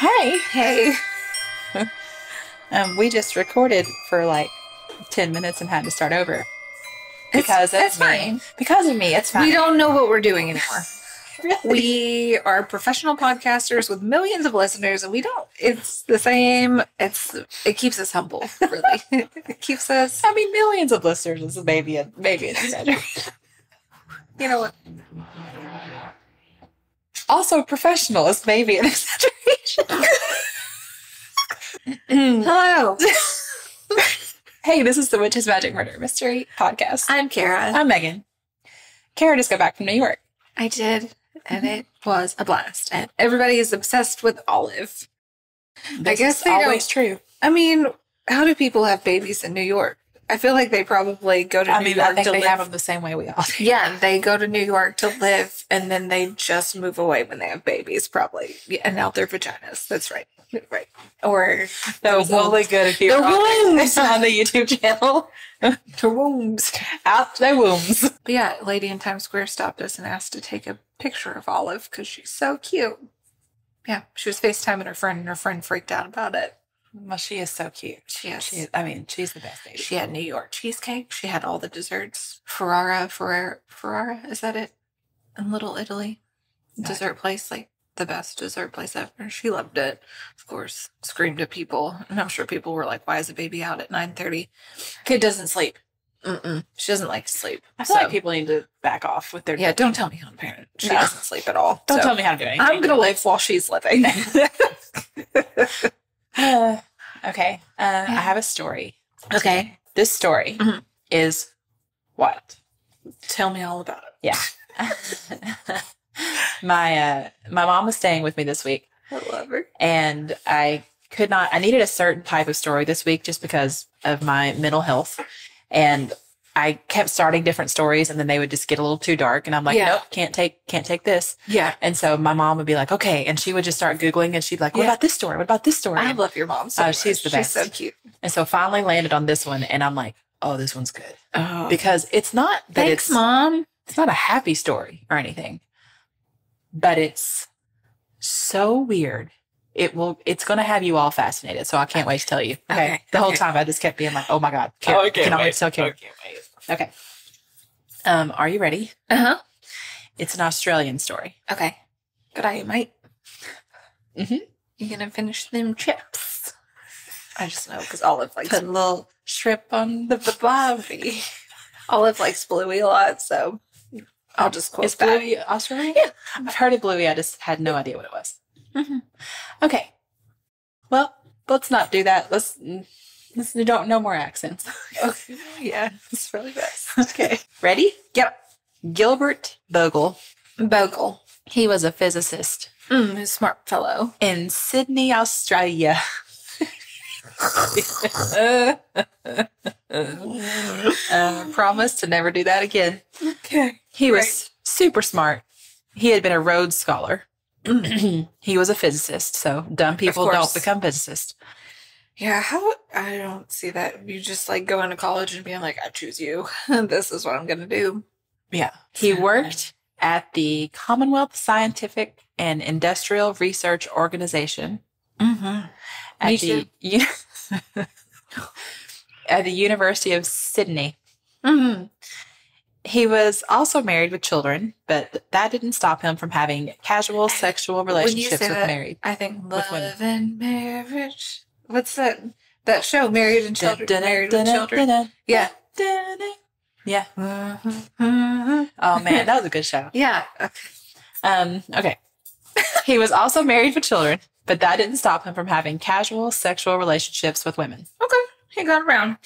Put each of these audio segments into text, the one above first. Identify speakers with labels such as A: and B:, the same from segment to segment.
A: Hey.
B: Hey.
A: We just recorded for like 10 minutes and had to start over.
B: It's fine.
A: Because of me, it's fine.
B: We don't know what we're doing anymore.
A: Really?
B: We are professional podcasters with millions of listeners, and we don't. It's the same. It keeps us humble, really. It keeps us.
A: I mean, millions of listeners is maybe an exaggeration.
B: You know what?
A: Also, professional is maybe an exaggeration.
B: Hello.
A: Hey, this is the Witch's Magic Murder Mystery Podcast.
B: I'm Kara.
A: I'm Megan. Kara just got back from New York.
B: I did, and it was a blast. And everybody is obsessed with Olive. I guess they
A: always
B: don't.
A: True.
B: I mean, how do people have babies in New York? I feel like they probably go to New York
A: I think
B: to
A: they
B: live.
A: have them the same way we all do.
B: Yeah, they go to New York to live, and then they just move away when they have babies, probably. Yeah, and out their vaginas. That's right. Right. Or
A: That was only good if you
B: the
A: were on
B: wombs.
A: on the YouTube channel.
B: the wombs.
A: Out their wombs.
B: But yeah, a lady in Times Square stopped us and asked to take a picture of Olive because she's so cute. Yeah, she was FaceTiming her friend, and her friend freaked out about it.
A: Well, she is so cute.
B: She is.
A: She's the best baby.
B: She had New York cheesecake. She had all the desserts. Ferrara, is that it? In Little Italy. Dessert place, like the best dessert place ever. She loved it. Of course, screamed at people. And I'm sure people were like, why is the baby out at 9:30? Kid doesn't sleep. She doesn't like to sleep.
A: I feel like people need to back off with their...
B: Yeah, don't tell me how to parent. She
A: No.
B: doesn't sleep at all.
A: Don't
B: So
A: tell me how to do anything.
B: I'm going to live while she's living.
A: Okay. I have a story.
B: Okay.
A: This story is what?
B: Tell me all about it.
A: Yeah. My mom was staying with me this week,
B: I love her.
A: and I needed a certain type of story this week just because of my mental health. And I kept starting different stories, and then they would just get a little too dark. And I'm like,
B: Yeah.
A: nope, can't take this.
B: Yeah.
A: And so my mom would be like, okay. And she would just start Googling, and she'd be like, what
B: Yeah.
A: about this story? What about this story?
B: I love your mom so much.
A: She's the best.
B: She's so cute.
A: And so finally landed on this one, and I'm like, oh, this one's good.
B: Oh.
A: Because it's not that
B: Thanks, Mom.
A: it's not a happy story or anything, but it's so weird. It's going to have you all fascinated. So I can't wait to tell you. Okay. The whole time I just kept being like, oh my God. Kara, cannot wait to tell Kara. Okay. Are you ready?
B: Uh-huh.
A: It's an Australian story.
B: Okay. Good eye, mate.
A: Mm-hmm.
B: You gonna finish them chips? I just know because Olive likes
A: Put a little shrimp on
B: the bobby. Olive likes Bluey a lot, so I'll just quote
A: Is
B: that.
A: Bluey Australian? Yeah. I've heard of Bluey. I just had no idea what it was.
B: Mm-hmm.
A: Okay. Well, let's not do that. Let's no more accents.
B: Okay. Yeah, it's really best.
A: Okay. Ready?
B: Yep.
A: Gilbert Bogle.
B: Bogle.
A: He was a physicist
B: A smart fellow.
A: in Sydney, Australia. Promise to never do that again.
B: Okay.
A: He was super smart. He had been a Rhodes Scholar. He was a physicist, so dumb people
B: course.
A: don't become physicists.
B: Yeah, I don't see that. You just like go into college and being like, I choose you. This is what I'm gonna do.
A: Yeah. He worked at the Commonwealth Scientific and Industrial Research Organization
B: Mm-hmm.
A: at the University of Sydney.
B: Mm-hmm.
A: He was also married with children, but that didn't stop him from having casual sexual relationships with married.
B: I think
A: with women.
B: Love and Marriage. What's that show? Married and Children. Married with Children. Yeah.
A: Yeah.
B: Mm-hmm.
A: Oh man, that was a good show.
B: Yeah.
A: Okay. He was also married with children, but that didn't stop him from having casual sexual relationships with women.
B: Okay. He got around.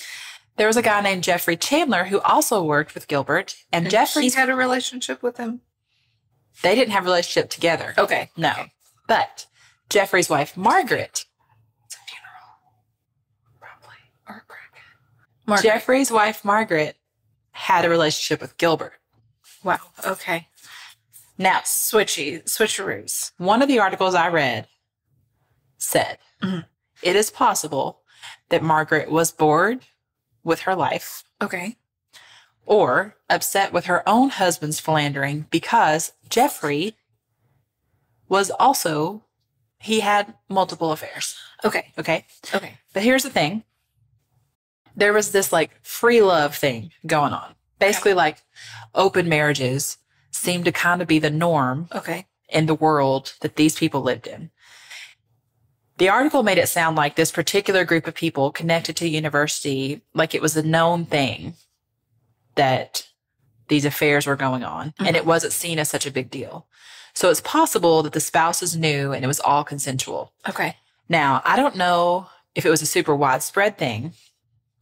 A: There was a guy named Jeffrey Chandler who also worked with Gilbert, and Jeffrey
B: He had a relationship with him.
A: They didn't have a relationship together.
B: Okay.
A: No. But Jeffrey's wife, Margaret,
B: It's a funeral. Probably. Or a crack.
A: Jeffrey's wife, Margaret, had a relationship with Gilbert.
B: Wow. Okay.
A: Now,
B: Switcheroos.
A: one of the articles I read said, it is possible that Margaret was bored with her life
B: Okay.
A: or upset with her own husband's philandering because Jeffrey was also he had multiple affairs.
B: Okay.
A: Okay.
B: Okay.
A: But here's the thing. There was this like free love thing going on. Basically, like open marriages seemed to kind of be the norm in the world that these people lived in. The article made it sound like this particular group of people connected to university, like it was a known thing that these affairs were going on, and it wasn't seen as such a big deal. So it's possible that the spouses knew and it was all consensual.
B: Okay.
A: Now, I don't know if it was a super widespread thing.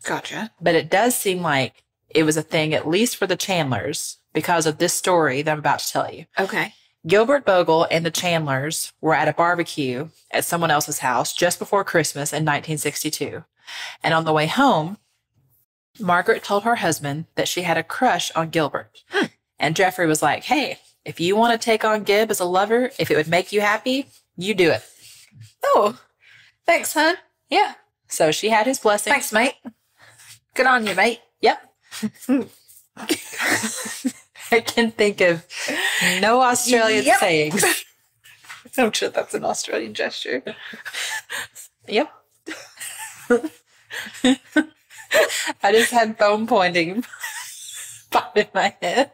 B: Gotcha.
A: But it does seem like it was a thing, at least for the Chandlers, because of this story that I'm about to tell you.
B: Okay.
A: Gilbert Bogle and the Chandlers were at a barbecue at someone else's house just before Christmas in 1962. And on the way home, Margaret told her husband that she had a crush on Gilbert. And Jeffrey was like, hey, if you want to take on Gib as a lover, if it would make you happy, you do it.
B: Oh, thanks, hon.
A: Yeah. So she had his blessing.
B: Thanks, mate. Good on you, mate.
A: Yep. I can think of no Australian sayings.
B: I'm sure that's an Australian gesture.
A: Yep. I just had bone pointing pop in my head.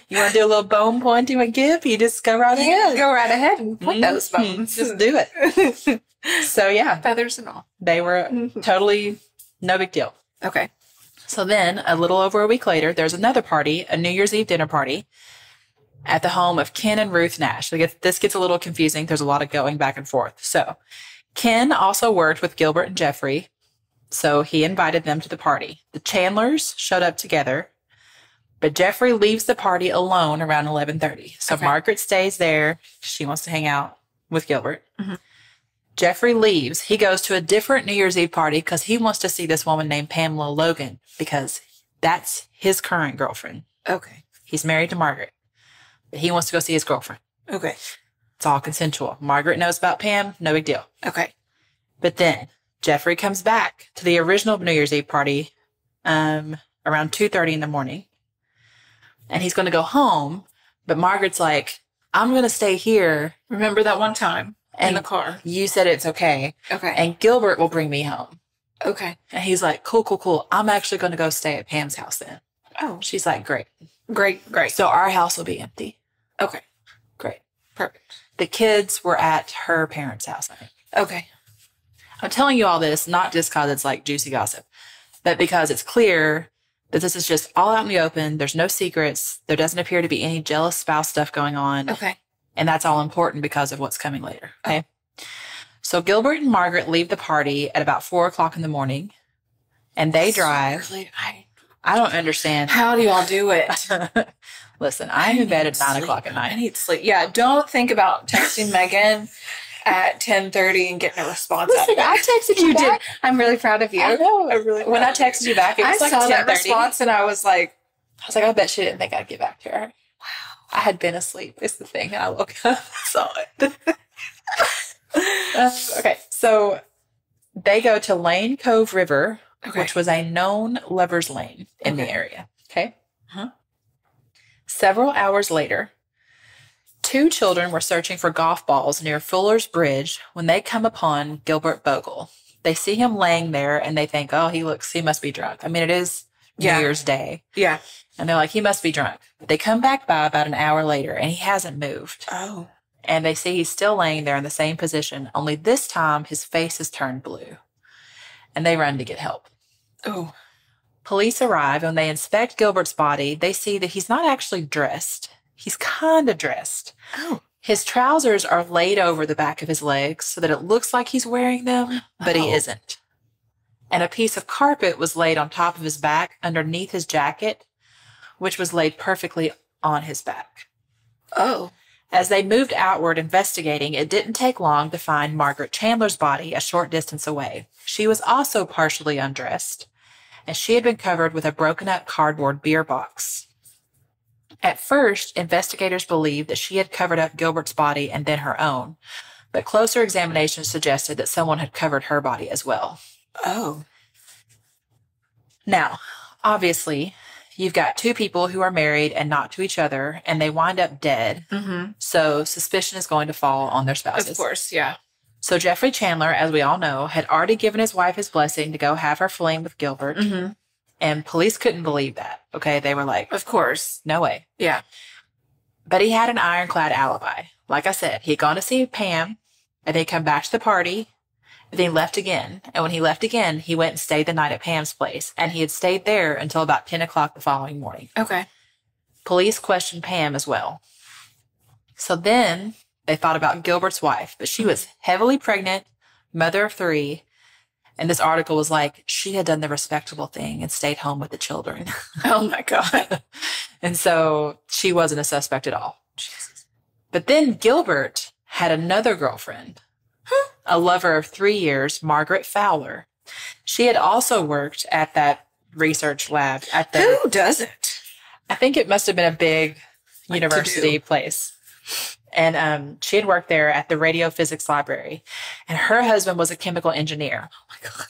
A: You want to do a little bone pointing with Gib? You just go right ahead.
B: Go right ahead and point those bones.
A: Just do it. So, yeah.
B: Feathers and all.
A: They were totally no big deal.
B: Okay.
A: So then, a little over a week later, there's another party, a New Year's Eve dinner party, at the home of Ken and Ruth Nash. This gets a little confusing. There's a lot of going back and forth. So, Ken also worked with Gilbert and Jeffrey, so he invited them to the party. The Chandlers showed up together, but Jeffrey leaves the party alone around 11:30. So, Margaret stays there. She wants to hang out with Gilbert. Jeffrey leaves. He goes to a different New Year's Eve party because he wants to see this woman named Pamela Logan because that's his current girlfriend.
B: Okay.
A: He's married to Margaret, but he wants to go see his girlfriend.
B: Okay.
A: It's all consensual. Margaret knows about Pam. No big deal.
B: Okay.
A: But then Jeffrey comes back to the original New Year's Eve party around 2:30 in the morning, and he's going to go home. But Margaret's like, I'm going to stay here.
B: Remember that one time? In the car.
A: You said it's okay.
B: Okay.
A: And Gilbert will bring me home.
B: Okay.
A: And he's like, cool. I'm actually going to go stay at Pam's house then.
B: Oh.
A: She's like, great.
B: Great.
A: So our house will be empty.
B: Okay.
A: Great.
B: Perfect.
A: The kids were at her parents' house, I think.
B: Okay.
A: I'm telling you all this, not just because it's like juicy gossip, but because it's clear that this is just all out in the open. There's no secrets. There doesn't appear to be any jealous spouse stuff going on.
B: Okay.
A: And that's all important because of what's coming later. Okay. So Gilbert and Margaret leave the party at about 4:00 in the morning, and they drive.
B: Really,
A: I don't understand.
B: How do y'all do it?
A: Listen, I'm in bed at 9:00 at night.
B: I need sleep. Yeah, don't think about texting Megan at 10:30 and getting a response out of it.
A: I texted you back.
B: I'm really proud of you.
A: I know.
B: When
A: I texted you back, it was
B: I
A: like
B: saw that
A: 10:30.
B: response and I was like,
A: I bet she didn't think I'd get back to her. Wow. I had been asleep, is the thing. And I woke up and saw it. Okay. So they go to Lane Cove River, which was a known lover's lane in the area. Okay. Several hours later, two children were searching for golf balls near Fuller's Bridge when they come upon Gilbert Bogle. They see him laying there and they think, oh, he must be drunk. I mean, it is New Year's Day.
B: Yeah.
A: And they're like, he must be drunk. They come back by about an hour later and he hasn't moved.
B: Oh.
A: And they see he's still laying there in the same position, only this time his face is turned blue. And they run to get help.
B: Oh.
A: Police arrive. When they inspect Gilbert's body, they see that he's not actually dressed. He's kind of dressed.
B: Oh.
A: His trousers are laid over the back of his legs so that it looks like he's wearing them, but he isn't. And a piece of carpet was laid on top of his back underneath his jacket, which was laid perfectly on his back.
B: Oh.
A: As they moved outward investigating, it didn't take long to find Margaret Chandler's body a short distance away. She was also partially undressed, and she had been covered with a broken-up cardboard beer box. At first, investigators believed that she had covered up Gilbert's body and then her own, but closer examination suggested that someone had covered her body as well.
B: Oh.
A: Now, obviously, you've got two people who are married and not to each other, and they wind up dead.
B: Mm-hmm.
A: So suspicion is going to fall on their spouses.
B: Of course, yeah.
A: So Jeffrey Chandler, as we all know, had already given his wife his blessing to go have her fling with Gilbert.
B: Mm-hmm.
A: And police couldn't believe that. Okay. They were like,
B: of course.
A: No way.
B: Yeah.
A: But he had an ironclad alibi. Like I said, he had gone to see Pam, and they come back to the party, and then he left again. And when he left again, he went and stayed the night at Pam's place. And he had stayed there until about 10 o'clock the following morning.
B: Okay.
A: Police questioned Pam as well. So then they thought about Gilbert's wife, but she was heavily pregnant, mother of 3. And this article was like, she had done the respectable thing and stayed home with the children.
B: Oh, my God.
A: And so she wasn't a suspect at all. Jesus. But then Gilbert had another girlfriend, a lover of 3 years, Margaret Fowler. She had also worked at that research lab.
B: Who doesn't?
A: I think it must have been a big university place. And she had worked there at the radiophysics library. And her husband was a chemical engineer.
B: Oh, my God.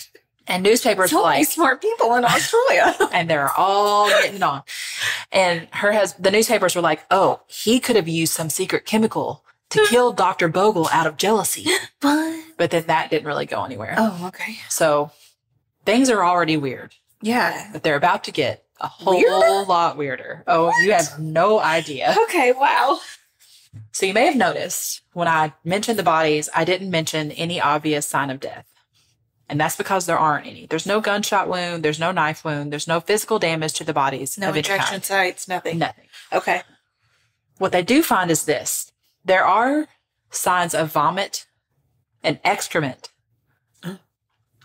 A: And newspapers were like,
B: smart people in Australia.
A: And they're all getting on. And the newspapers were like, oh, he could have used some secret chemical to kill Dr. Bogle out of jealousy. But then that didn't really go anywhere.
B: Oh, okay.
A: So things are already weird.
B: Yeah.
A: But they're about to get a whole lot weirder. Oh, what? You have no idea.
B: Okay, wow.
A: So you may have noticed when I mentioned the bodies, I didn't mention any obvious sign of death. And that's because there aren't any. There's no gunshot wound. There's no knife wound. There's no physical damage to the bodies.
B: No injection sites, nothing.
A: Nothing.
B: Okay.
A: What they do find is this. There are signs of vomit and excrement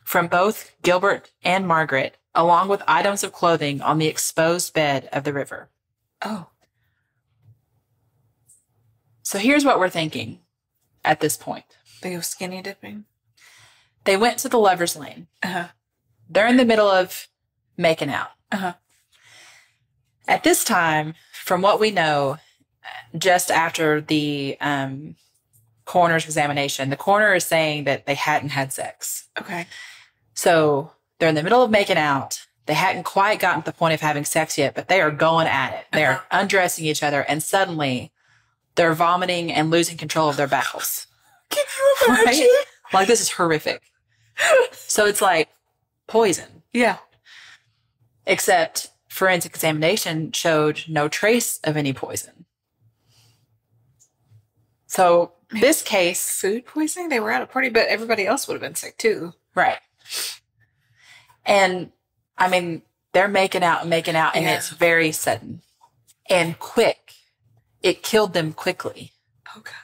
A: from both Gilbert and Margaret, along with items of clothing on the exposed bed of the river.
B: Oh.
A: So here's what we're thinking at this point.
B: They go skinny dipping.
A: They went to the Lover's Lane.
B: Uh-huh.
A: They're in the middle of making out.
B: Uh-huh.
A: At this time, from what we know, just after the coroner's examination, the coroner is saying that they hadn't had sex.
B: Okay.
A: So they're in the middle of making out. They hadn't quite gotten to the point of having sex yet, but they are going at it. They're undressing each other, and suddenly they're vomiting and losing control of their bowels.
B: Can you imagine?
A: Right? Like, this is horrific. So it's like poison.
B: Yeah.
A: Except forensic examination showed no trace of any poison. So this case...
B: Food poisoning? They were at a party, but everybody else would have been sick too.
A: Right. And, I mean, they're making out, and it's very sudden and quick. It killed them quickly.
B: Oh, God.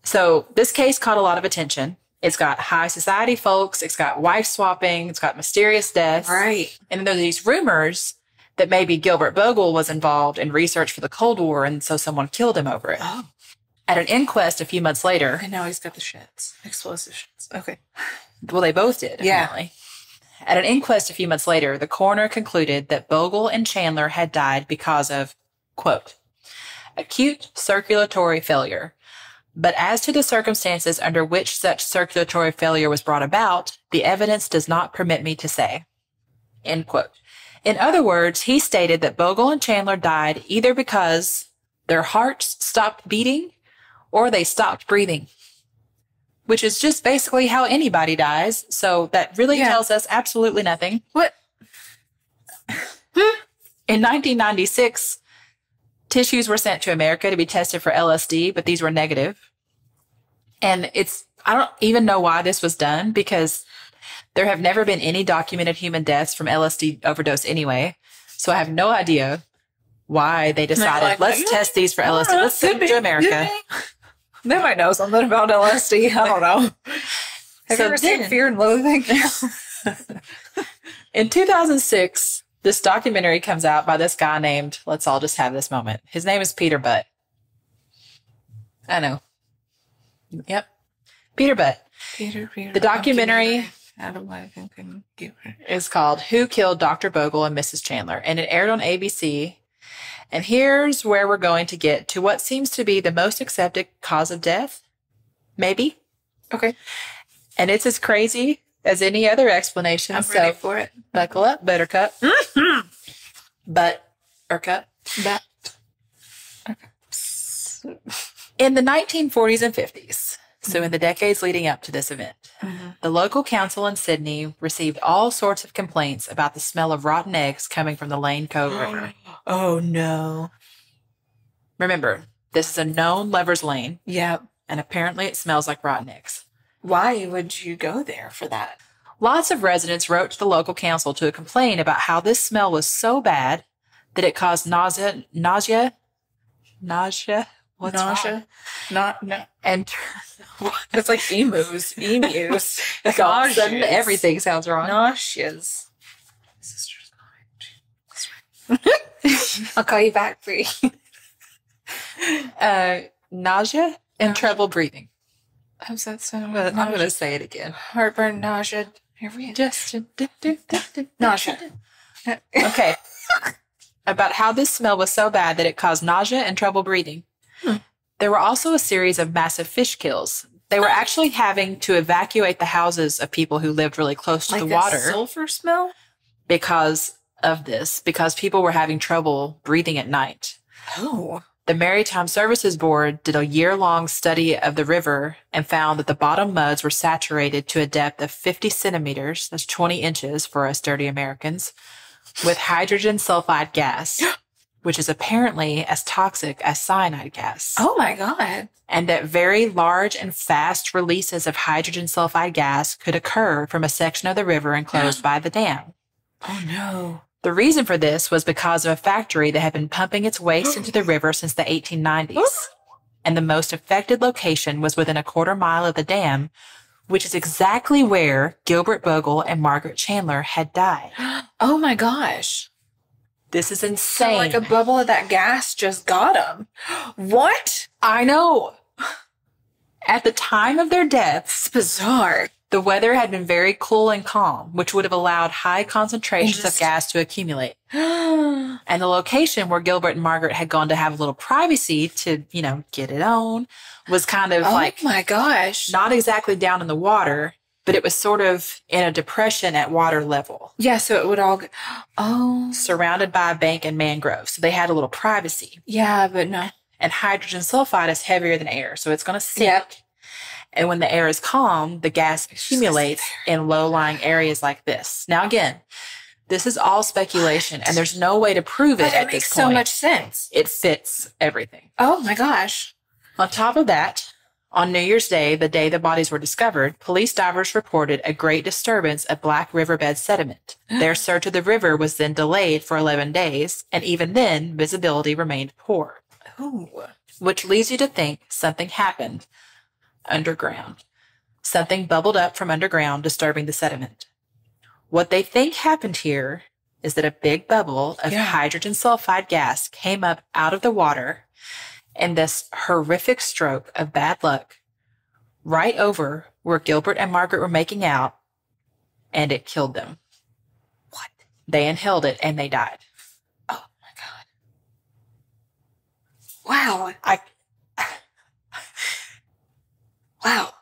A: So this case caught a lot of attention. It's got high society folks. It's got wife swapping. It's got mysterious deaths.
B: Right.
A: And then there's these rumors that maybe Gilbert Bogle was involved in research for the Cold War, and so someone killed him over it.
B: Oh.
A: At an inquest a few months later...
B: And now he's got the shits. Explosive shits. Okay.
A: Well, they both did, apparently. Yeah. At an inquest a few months later, the coroner concluded that Bogle and Chandler had died because of, quote, acute circulatory failure. But as to the circumstances under which such circulatory failure was brought about, the evidence does not permit me to say. End quote. In other words, he stated that Bogle and Chandler died either because their hearts stopped beating or they stopped breathing, which is just basically how anybody dies. So that really tells us absolutely nothing.
B: What?
A: In 1996, tissues were sent to America to be tested for LSD, but these were negative. And I don't even know why this was done, because there have never been any documented human deaths from LSD overdose anyway. So I have no idea why they decided, let's test these for LSD. Let's send them to America.
B: They might know something about LSD. I don't know. Have you ever seen Fear and Loathing?
A: In 2006, this documentary comes out by this guy named, let's all just have this moment. His name is Peter Butt. I know. Yep. Peter Butt.
B: Peter.
A: The documentary
B: Adam
A: is called Who Killed Dr. Bogle and Mrs. Chandler, and it aired on ABC. And here's where we're going to get to what seems to be the most accepted cause of death. Maybe.
B: Okay.
A: And it's as crazy as any other explanation.
B: I'm ready for it.
A: Buckle up, Buttercup. But, Urka,
B: That.
A: in the 1940s and 50s, so in the decades leading up to this event, the local council in Sydney received all sorts of complaints about the smell of rotten eggs coming from the Lane Cove River.
B: Oh, no.
A: Remember, this is a known lover's lane,
B: Yep.
A: and apparently it smells like rotten eggs.
B: Why would you go there for that?
A: Lots of residents wrote to the local council to complain about how this smell was so bad that it caused nausea. What's wrong?
B: No.
A: And
B: It's like emus.
A: like all of a sudden everything sounds wrong.
B: Nauseous. Sister's calling. I'll call you back, Bree.
A: Nausea and trouble breathing.
B: How's that sound?
A: I'm going to say it again.
B: Heartburn, nausea.
A: Just
B: Nausea.
A: Okay. About how this smell was so bad that it caused nausea and trouble breathing. There were also a series of massive fish kills. They were actually having to evacuate the houses of people who lived really close to the water.
B: Sulfur smell?
A: Because of this, because people were having trouble breathing at night.
B: Oh.
A: The Maritime Services Board did a year-long study of the river and found that the bottom muds were saturated to a depth of 50 centimeters, that's 20 inches for us dirty Americans, with hydrogen sulfide gas, which is apparently as toxic as cyanide gas.
B: Oh, my God.
A: And that very large and fast releases of hydrogen sulfide gas could occur from a section of the river enclosed by the dam.
B: Oh, no.
A: The reason for this was because of a factory that had been pumping its waste into the river since the 1890s. And the most affected location was within a quarter mile of the dam, which is exactly where Gilbert Bogle and Margaret Chandler had died.
B: Oh, my gosh.
A: This is
B: So
A: insane.
B: like a bubble of that gas just got them. What?
A: I know. At the time of their deaths,
B: It's bizarre.
A: the weather had been very cool and calm, which would have allowed high concentrations of gas to accumulate. And the location where Gilbert and Margaret had gone to have a little privacy to, get it on was kind of
B: Oh, my gosh.
A: not exactly down in the water, but it was sort of in a depression at water level,
B: Yeah, so it would all go. Oh.
A: surrounded by a bank and mangroves. So they had a little privacy.
B: Yeah, but no.
A: And hydrogen sulfide is heavier than air, so it's going to sink.
B: Yep.
A: And when the air is calm, the gas accumulates in low-lying areas like this. Now, again, this is all speculation, and there's no way to prove it
B: But
A: at
B: it makes
A: this point.
B: so much sense.
A: It fits everything.
B: Oh, my gosh.
A: On top of that, on New Year's Day, the day the bodies were discovered, police divers reported a great disturbance of black riverbed sediment. Their search of the river was then delayed for 11 days, and even then, visibility remained poor.
B: Oh.
A: Which leads you to think something happened underground. Something bubbled up from underground, disturbing the sediment. What they think happened here is that a big bubble of hydrogen sulfide gas came up out of the water, and this horrific stroke of bad luck right over where Gilbert and Margaret were making out, and it killed them.
B: What?
A: They inhaled it and they died.
B: Oh, my God. Wow. Wow.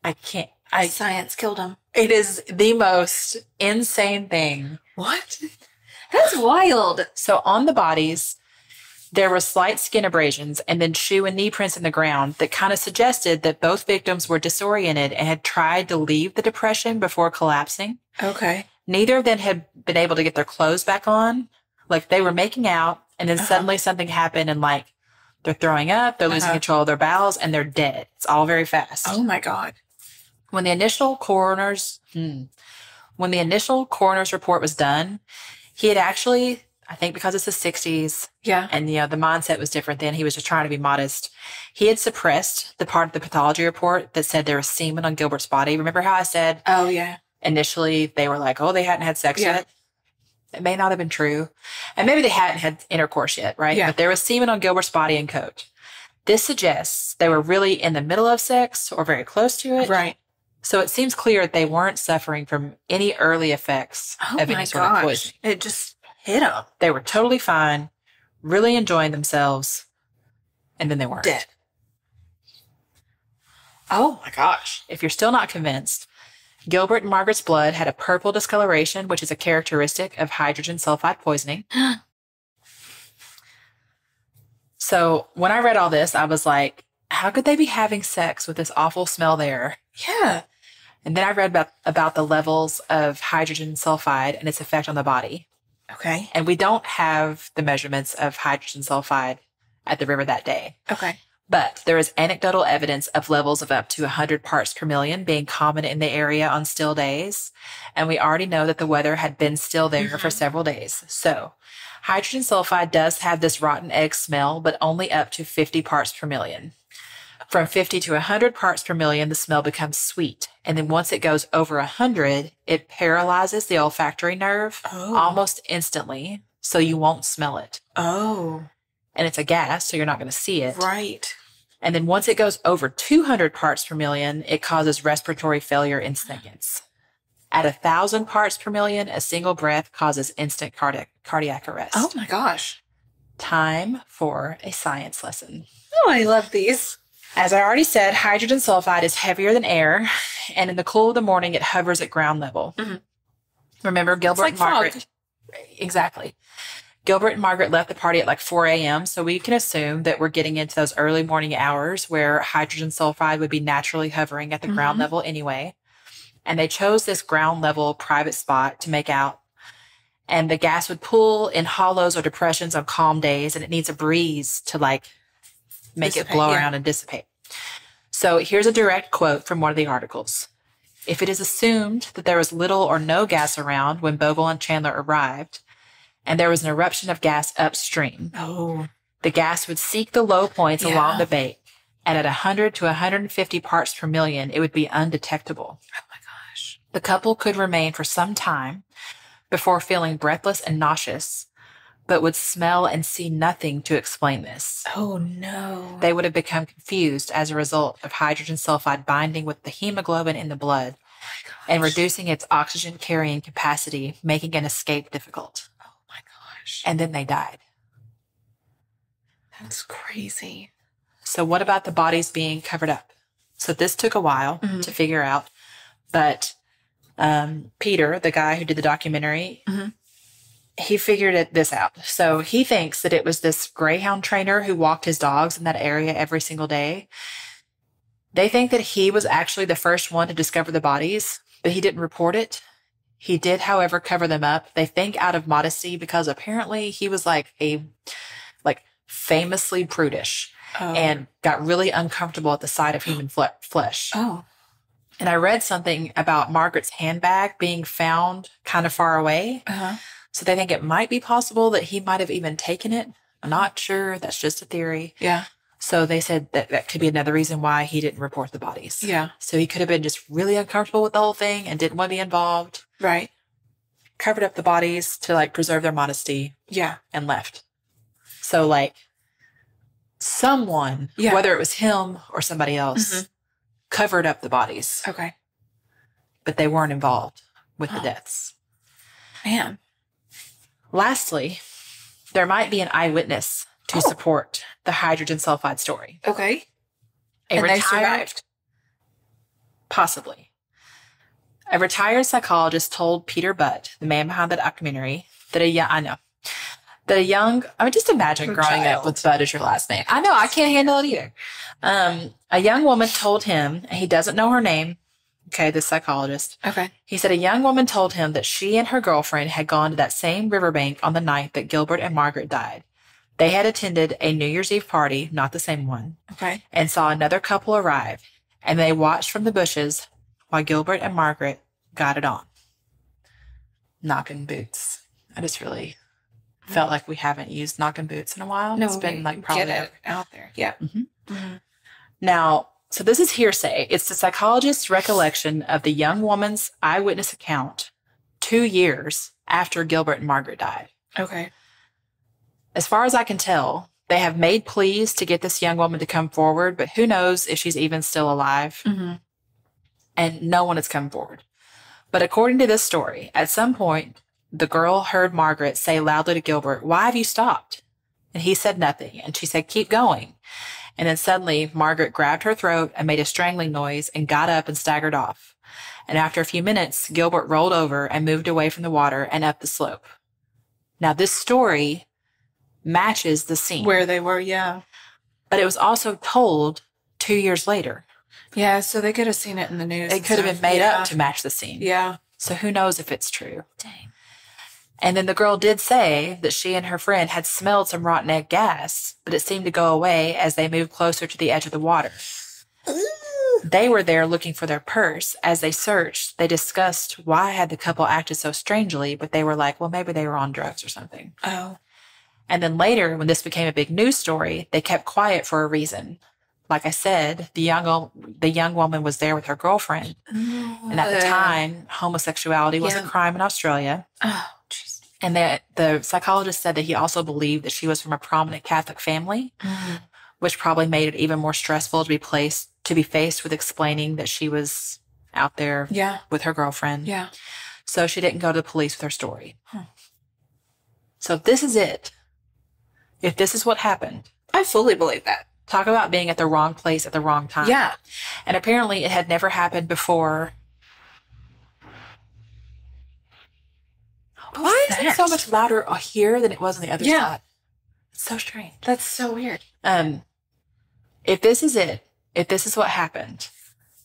A: I can't.
B: Science killed him.
A: It is the most insane thing.
B: What? That's wild.
A: So on the bodies, there were slight skin abrasions and then shoe and knee prints in the ground that kind of suggested that both victims were disoriented and had tried to leave the depression before collapsing.
B: Okay.
A: Neither of them had been able to get their clothes back on. Like they were making out and then suddenly something happened and like they're throwing up, they're losing control of their bowels, and they're dead. It's all very fast.
B: Oh, my God.
A: When the initial coroner's report was done, he had actually, I think because it's the 60s, and the mindset was different then, he was just trying to be modest. He had suppressed the part of the pathology report that said there was semen on Gilbert's body. Remember how I said?
B: Oh, yeah.
A: Initially, they were like, oh, they hadn't had sex yet. It may not have been true. And maybe they hadn't had intercourse yet, right?
B: Yeah.
A: But there was semen on Gilbert's body and coat. This suggests they were really in the middle of sex or very close to it.
B: Right.
A: So it seems clear that they weren't suffering from any early effects of any sort of poisoning.
B: It just hit them.
A: They were totally fine, really enjoying themselves, and then they weren't.
B: Dead. Oh, my gosh.
A: If you're still not convinced, Gilbert and Margaret's blood had a purple discoloration, which is a characteristic of hydrogen sulfide poisoning. So when I read all this, I was like, how could they be having sex with this awful smell there?
B: Yeah.
A: And then I read about the levels of hydrogen sulfide and its effect on the body.
B: Okay.
A: And we don't have the measurements of hydrogen sulfide at the river that day.
B: Okay.
A: But there is anecdotal evidence of levels of up to 100 parts per million being common in the area on still days. And we already know that the weather had been still there for several days. So hydrogen sulfide does have this rotten egg smell, but only up to 50 parts per million. From 50 to 100 parts per million, the smell becomes sweet. And then once it goes over 100, it paralyzes the olfactory nerve almost instantly, so you won't smell it.
B: Oh.
A: And it's a gas, so you're not going to see it.
B: Right.
A: And then once it goes over 200 parts per million, it causes respiratory failure in seconds. At 1,000 parts per million, a single breath causes instant cardiac arrest.
B: Oh my gosh.
A: Time for a science lesson.
B: Oh, I love these.
A: As I already said, hydrogen sulfide is heavier than air, and in the cool of the morning, it hovers at ground level. Mm-hmm. Remember, Gilbert and Margaret. Fog. Exactly. Gilbert and Margaret left the party at like 4 a.m., so we can assume that we're getting into those early morning hours where hydrogen sulfide would be naturally hovering at the ground level anyway. And they chose this ground level private spot to make out. And the gas would pool in hollows or depressions on calm days, and it needs a breeze to like make it blow around and dissipate. So here's a direct quote from one of the articles. If it is assumed that there was little or no gas around when Bogle and Chandler arrived, and there was an eruption of gas upstream, the gas would seek the low points along the bank, and at 100 to 150 parts per million, it would be undetectable.
B: Oh my gosh.
A: The couple could remain for some time before feeling breathless and nauseous, but would smell and see nothing to explain this.
B: Oh no.
A: They would have become confused as a result of hydrogen sulfide binding with the hemoglobin in the blood and reducing its oxygen carrying capacity, making an escape difficult. And then they died.
B: That's crazy.
A: So what about the bodies being covered up? So this took a while to figure out. But Peter, the guy who did the documentary, he figured this out. So he thinks that it was this greyhound trainer who walked his dogs in that area every single day. They think that he was actually the first one to discover the bodies, but he didn't report it. He did, however, cover them up. They think out of modesty because apparently he was famously prudish and got really uncomfortable at the sight of human flesh.
B: Oh.
A: And I read something about Margaret's handbag being found kind of far away. So they think it might be possible that he might have even taken it. I'm not sure. That's just a theory.
B: Yeah.
A: So they said that could be another reason why he didn't report the bodies.
B: Yeah.
A: So he could have been just really uncomfortable with the whole thing and didn't want to be involved.
B: Right.
A: Covered up the bodies to preserve their modesty.
B: Yeah.
A: And left. So someone, whether it was him or somebody else, covered up the bodies.
B: Okay.
A: But they weren't involved with the deaths.
B: Man.
A: Lastly, there might be an eyewitness to support the hydrogen sulfide story.
B: Okay.
A: And they survived? Possibly. A retired psychologist told Peter Butt, the man behind the documentary, that just imagine growing up with Butt as your last name. I know, I can't handle it either. A young woman told him, and he doesn't know her name, the psychologist.
B: Okay.
A: He said a young woman told him that she and her girlfriend had gone to that same riverbank on the night that Gilbert and Margaret died. They had attended a New Year's Eve party, not the same one, and saw another couple arrive, and they watched from the bushes while Gilbert and Margaret got it on. Knocking boots. I just really felt like we haven't used knocking boots in a while.
B: No,
A: it's been probably
B: get it out there. Yeah.
A: Now, so this is hearsay. It's the psychologist's recollection of the young woman's eyewitness account 2 years after Gilbert and Margaret died.
B: Okay.
A: As far as I can tell, they have made pleas to get this young woman to come forward, but who knows if she's even still alive. And no one has come forward. But according to this story, at some point, the girl heard Margaret say loudly to Gilbert, "Why have you stopped?" And he said nothing. And she said, "Keep going." And then suddenly, Margaret grabbed her throat and made a strangling noise and got up and staggered off. And after a few minutes, Gilbert rolled over and moved away from the water and up the slope. Now, this story matches the scene.
B: Where they were, yeah.
A: But it was also told 2 years later.
B: Yeah, so they could have seen it in the news.
A: It could have been made up to match the scene.
B: Yeah.
A: So who knows if it's true.
B: Dang.
A: And then the girl did say that she and her friend had smelled some rotten egg gas, but it seemed to go away as they moved closer to the edge of the water. They were there looking for their purse. As they searched, they discussed why had the couple acted so strangely, but they were like, well, maybe they were on drugs or something.
B: Oh.
A: And then later, when this became a big news story, they kept quiet for a reason. Like I said, the young woman was there with her girlfriend. And at the time, homosexuality was a crime in Australia.
B: Oh, jeez.
A: And the psychologist said that he also believed that she was from a prominent Catholic family, which probably made it even more stressful to be faced with explaining that she was out there with her girlfriend.
B: Yeah.
A: So she didn't go to the police with her story. So if this is it, if this is what happened,
B: I fully believe that.
A: talk about being at the wrong place at the wrong time.
B: Yeah.
A: And apparently it had never happened before. Why is it so much louder here than it was on the other side? It's so strange.
B: That's so weird.
A: If this is it, if this is what happened,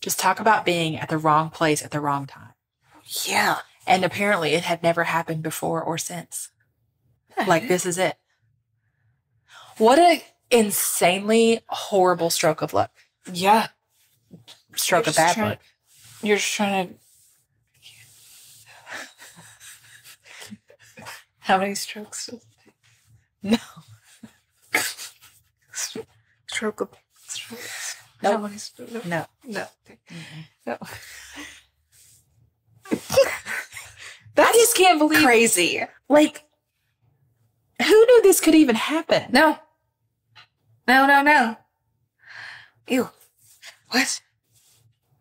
A: just talk about being at the wrong place at the wrong time.
B: Yeah.
A: And apparently it had never happened before or since. Like, this is it. What an insanely horrible stroke of luck.
B: Yeah.
A: Stroke of bad luck.
B: You're just trying to... How many strokes does it take?
A: No.
B: Stroke of...
A: Nope.
B: How many strokes?
A: No.
B: No. No.
A: I just can't believe
B: Crazy.
A: Like, who knew this could even happen?
B: No. No. Ew. What?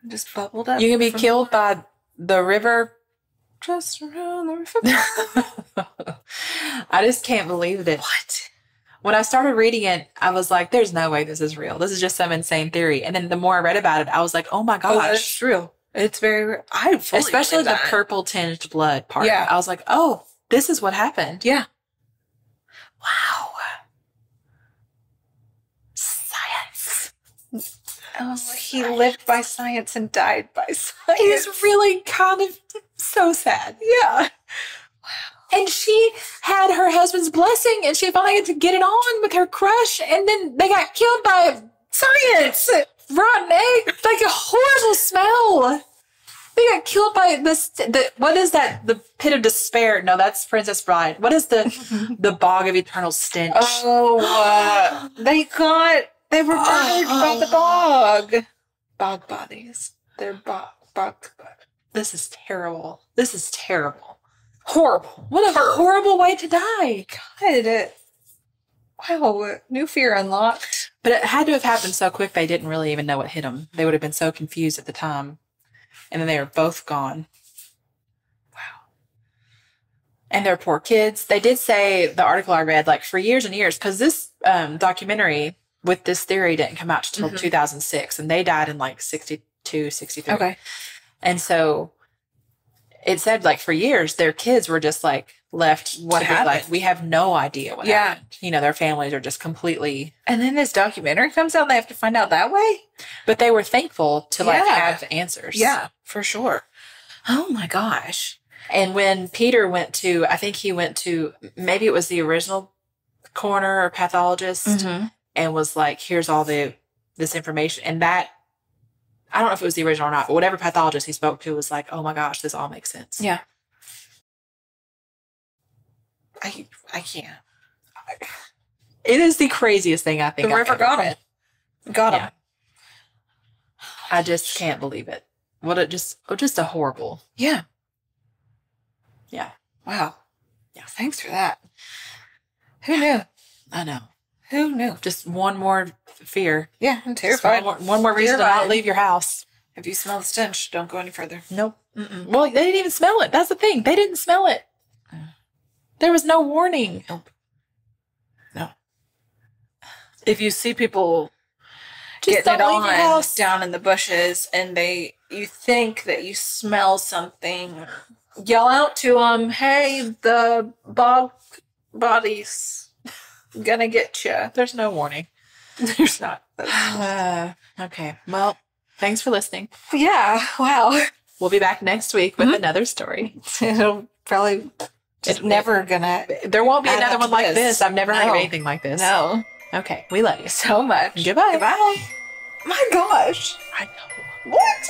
B: I just bubbled up.
A: You can be killed by the river.
B: Just around the river.
A: I just can't believe it.
B: What?
A: When I started reading it, I was like, there's no way this is real. This is just some insane theory. And then the more I read about it, I was like, oh my gosh.
B: Oh, that's real. It's very real. I fully
A: Especially the
B: believe that.
A: purple tinged blood part.
B: Yeah.
A: I was like, oh, this is what happened.
B: Yeah.
A: Wow. Science.
B: Oh, he lived by science and died by science.
A: It's really kind of so sad.
B: Yeah.
A: And she had her husband's blessing and she finally had to get it on with her crush. And then they got killed by science. Rotten egg. Like a horrible smell. They got killed by what is that? The pit of despair. No, that's Princess Bride. What is the bog of eternal stench?
B: Oh, they were burned by the bog. Bog bodies. They're bog.
A: This is terrible. This is terrible. Horrible. What a horrible way to die.
B: God. Wow. New fear unlocked.
A: But it had to have happened so quick they didn't really even know what hit them. They would have been so confused at the time. And then they were both gone. Wow. And their poor kids. They did say, the article I read, like for years and years, because this documentary with this theory didn't come out until 2006. And they died in like 62, 63.
B: Okay.
A: And so it said like for years, their kids were just like left.
B: What happened?
A: Like, we have no idea what happened. You know, their families are just completely.
B: And then this documentary comes out and they have to find out that way?
A: But they were thankful to like have answers.
B: Yeah, for sure. Oh my gosh.
A: And when Peter went to, I think he went to, maybe it was the original coroner or pathologist and was like, here's all this information. And that, I don't know if it was the original or not, but whatever pathologist he spoke to was like, oh my gosh, this all makes sense.
B: Yeah. I can't.
A: It is the craziest thing I think.
B: The river got it. Got him.
A: I just can't believe it. Just a horrible.
B: Yeah.
A: Yeah.
B: Wow. Yeah. Thanks for that. Who knew?
A: I know.
B: Who knew?
A: Just one more fear.
B: Yeah, I'm terrified.
A: One more reason to not leave your house.
B: If you smell the stench, don't go any further.
A: Nope. Well, they didn't even smell it. That's the thing. They didn't smell it. There was no warning.
B: Nope. No. If you see people
A: just
B: getting it on down in the bushes and you think that you smell something, yell out to them, hey, the bog bodies. gonna get you.
A: There's no warning.
B: There's not.
A: Okay. Well, thanks for listening.
B: Yeah. Wow.
A: We'll be back next week with another story.
B: It'll probably never gonna.
A: There won't be
B: add
A: another
B: up
A: one
B: to
A: like
B: this.
A: this. I've never heard
B: No.
A: of anything like this.
B: No.
A: Okay. We love you.
B: So much.
A: Goodbye.
B: Goodbye. My gosh.
A: I know.
B: What?